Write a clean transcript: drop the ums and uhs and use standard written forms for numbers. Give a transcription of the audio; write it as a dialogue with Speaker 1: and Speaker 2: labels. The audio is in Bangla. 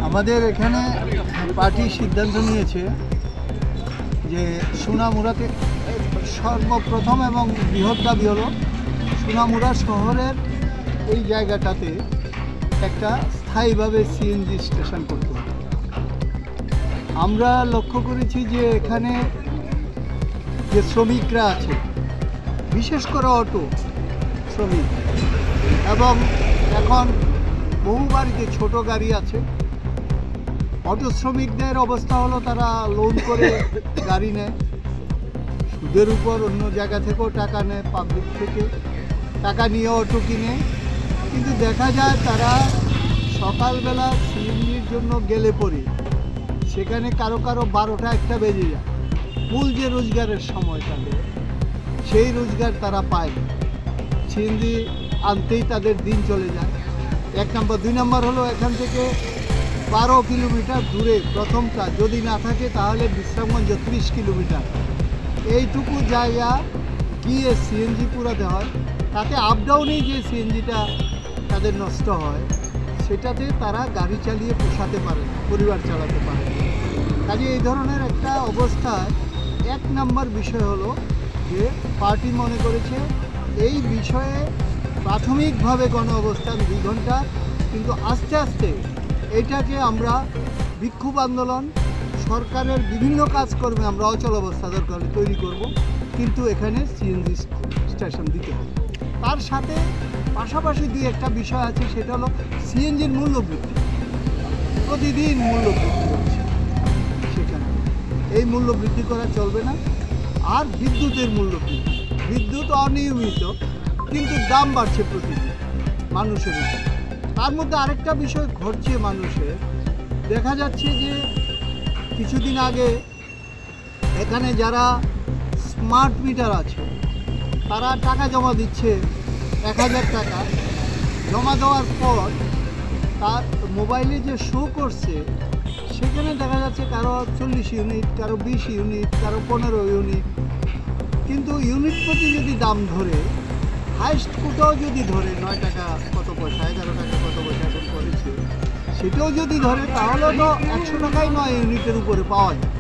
Speaker 1: আমাদের এখানে পার্টি সিদ্ধান্ত নিয়েছে যে সোনামুড়াতে সর্বপ্রথম এবং বৃহৎ দাবি হলো সোনামুড়া শহরের এই জায়গাটাতে একটা স্থায়ীভাবে সিএনজি স্টেশন করতে হবে। আমরা লক্ষ্য করেছি যে এখানে যে শ্রমিকরা আছে, বিশেষ করে অটো শ্রমিক, এবং এখন বহু বাড়িতে ছোট গাড়ি আছে, অটো শ্রমিকদের অবস্থা হলো তারা লোন করে গাড়ি নেয়, সুদের উপর অন্য জায়গা থেকেও টাকা নেয়, পাবলিক থেকে টাকা নিয়ে অটো কিনে, কিন্তু দেখা যায় তারা সকালবেলা সিএনজির জন্য গেলে পরে সেখানে কারো কারো 12টা 1টা বেজে যায়। মূল যে রোজগারের সময় তাদের, সেই রোজগার তারা পায় না, সিএনজি আনতেই তাদের দিন চলে যায়। 1 নম্বর। 2 নম্বর হলো এখান থেকে 12 কিলোমিটার দূরে প্রথমটা যদি না থাকে তাহলে বিশ্রামগঞ্জ 30 কিলোমিটার, এইটুকু জায়গা গিয়ে সিএনজি পুরাতে হয়, তাতে আপ ডাউনেই যে সিএনজিটা তাদের নষ্ট হয় সেটাতে তারা গাড়ি চালিয়ে পোষাতে পারে না, পরিবার চালাতে পারে না। কাজে এই ধরনের একটা অবস্থায় 1 নম্বর বিষয় হলো যে পার্টি মনে করেছে এই বিষয়ে প্রাথমিকভাবে গণ অবস্থান 2 ঘন্টা, কিন্তু আস্তে আস্তে এটাকে আমরা বিক্ষোভ আন্দোলন, সরকারের বিভিন্ন কাজকর্মে আমরা অচল অবস্থা দরকার তৈরি করব, কিন্তু এখানে সিএনজি স্টেশন দিতে হবে। তার সাথে পাশাপাশি 2-1টা বিষয় আছে, সেটা হলো সিএনজির মূল্য বৃদ্ধি, প্রতিদিন মূল্য বৃদ্ধি হচ্ছে সেখানে, এই মূল্য বৃদ্ধি করা চলবে না। আর বিদ্যুতের মূল্য বৃদ্ধি, বিদ্যুৎ অনিয়মিত কিন্তু দাম বাড়ছে প্রতিদিন মানুষের উপর। তার মধ্যে আরেকটা বিষয় ঘটছে মানুষের, দেখা যাচ্ছে যে কিছুদিন আগে এখানে যারা স্মার্ট মিটার আছে তারা টাকা জমা দিচ্ছে 1000 টাকা, জমা দেওয়ার পর তার মোবাইলে যে শো করছে সেখানে দেখা যাচ্ছে কারো 40 ইউনিট, কারো 20 ইউনিট, কারো 15 ইউনিট, কিন্তু ইউনিট প্রতি যদি দাম ধরে, হাইস্ট কোটাও যদি ধরে 9 টাকা কত পয়সা, 11 টাকা কত পয়সা এখন করেছে, সেটাও যদি ধরে তাহলে তো 100 টাকাই 9 ইউনিটের উপরে পাওয়া যায়।